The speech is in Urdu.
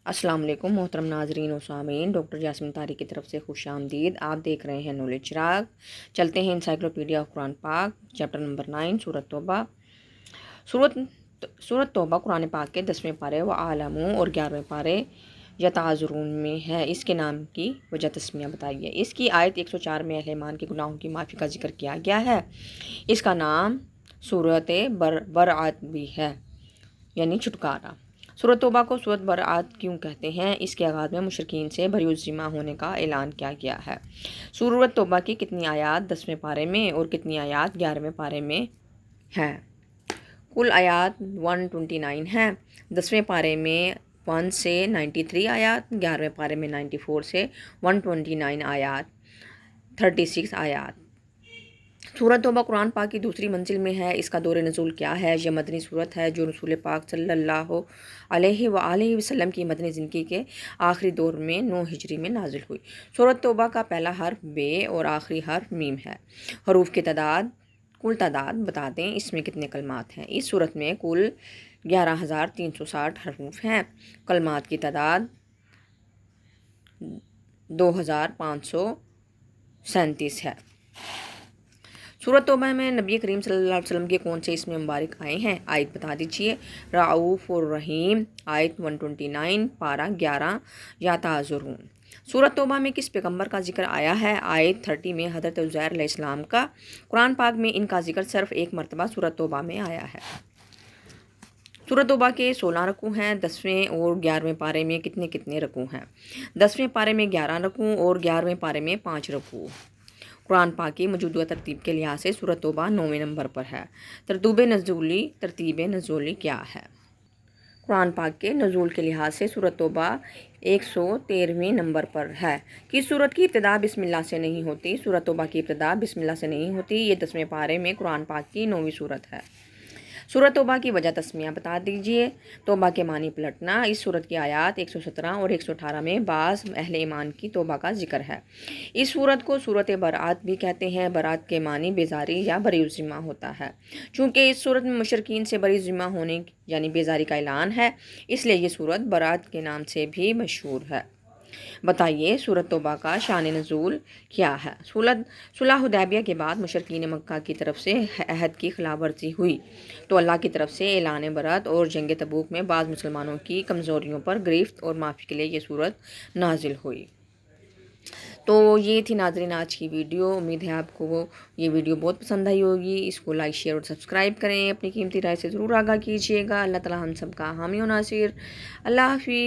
السلام علیکم محترم ناظرین و سامعین، ڈاکٹر جاسمین طارق کی طرف سے خوش آمدید۔ آپ دیکھ رہے ہیں نالج چراغ۔ چلتے ہیں انسائکلوپیڈیا آف قرآن پاک، چیپٹر نمبر 9، سورۃ توبہ۔ سورۃ توبہ قرآن پاک کے 10ویں پارے و عالموں اور 11ویں پارے یتعاذرون میں ہے۔ اس کے نام کی وجہ تسمیہ بتائیے۔ اس کی آیت 104 میں اہل ایمان کے گناہوں کی معافی کا ذکر کیا گیا ہے۔ اس کا نام سورۃ برأت بھی ہے، یعنی چھٹکارا۔ سورۃ توبہ کو سورۃ برأت کیوں کہتے ہیں؟ اس کے آغاز میں مشرکین سے بری الذمہ ہونے کا اعلان کیا گیا ہے۔ سورۃ توبہ کی کتنی آیات 10ویں پارے میں اور کتنی آیات 11ویں پارے میں ہیں؟ کل آیات 129 ہیں۔ 10ویں پارے میں 1 سے 93 آیات، 11ویں پارے میں 94 سے 129 آیات، 36 آیات۔ سورۃ توبہ قرآن پاک کی دوسری منزل میں ہے۔ اس کا دور نزول کیا ہے؟ یہ مدنی سورت ہے جو رسول پاک صلی اللہ علیہ وآلہ وسلم کی مدنی زندگی کے آخری دور میں 9 ہجری میں نازل ہوئی۔ سورۃ توبہ کا پہلا حرف بے اور آخری حرف میم ہے۔ حروف کی کل تعداد بتا دیں، اس میں کتنے کلمات ہیں؟ اس سورت میں کل 11,360 حروف ہیں۔ کلمات کی تعداد 2,537 ہے۔ سورۃ توبہ میں نبی کریم صلی اللہ علیہ وسلم کے کون سے اسم مبارک آئے ہیں؟ آیت بتا دیجیے۔ رعوف الرحیم، آیت 129، پارہ 11، یتعاذرون۔ سورۃ توبہ میں کس پیغمبر کا ذکر آیا ہے؟ آیت 30 میں حضرت عزیر علیہ السلام کا۔ قرآن پاک میں ان کا ذکر صرف ایک مرتبہ سورۃ توبہ میں آیا ہے۔ سورۃ توبہ کے 16 رکوع ہیں۔ 10ویں اور 11ویں پارے میں کتنے رکوع ہیں؟ 10ویں پارے میں 11 رکوع اور 11ویں پارے میں 5 رکوع۔ قرآن پاک کی موجودہ ترتیب کے لحاظ سے سورۃ توبہ 9ویں نمبر پر ہے۔ ترتیب نزولی کیا ہے؟ قرآن پاک کے نزول کے لحاظ سے سورۃ توبہ 113ویں نمبر پر ہے۔ کس سورت کی ابتدا بسم اللہ سے نہیں ہوتی؟ سورۃ توبہ کی ابتدا بسم اللہ سے نہیں ہوتی۔ یہ 10ویں پارے میں قرآن پاک کی 9ویں سورت ہے۔ سورۃ توبہ کی وجہ تسمیہ بتا دیجیے۔ توبہ کے معنی پلٹنا۔ اس سورت کی آیات 117 اور 118 میں بعض اہل ایمان کی توبہ کا ذکر ہے۔ اس سورت کو سورۃ برأت بھی کہتے ہیں۔ برأت کے معنی بیزاری یا بری الذمہ ہوتا ہے۔ چونکہ اس سورت میں مشرکین سے بری ذمہ ہونے یعنی بیزاری کا اعلان ہے، اس لیے یہ سورت برأت کے نام سے بھی مشہور ہے۔ بتائیے سورۃ توبہ کا شان نزول کیا ہے؟ صلح حدیبیہ کے بعد مشرکین مکہ کی طرف سے عہد کی خلاف ورزی ہوئی تو اللہ کی طرف سے اعلان برأت اور جنگ تبوک میں بعض مسلمانوں کی کمزوریوں پر گرفت اور معافی کے لیے یہ سورت نازل ہوئی۔ تو یہ تھی ناظرین آج کی ویڈیو۔ امید ہے آپ کو یہ ویڈیو بہت پسند آئی ہوگی۔ اس کو لائک، شیئر اور سبسکرائب کریں۔ اپنی قیمتی رائے سے ضرور آگاہ کیجیے گا۔ اللہ تعالی ہم سب کا حامی و ناصر۔ اللہ حافظ۔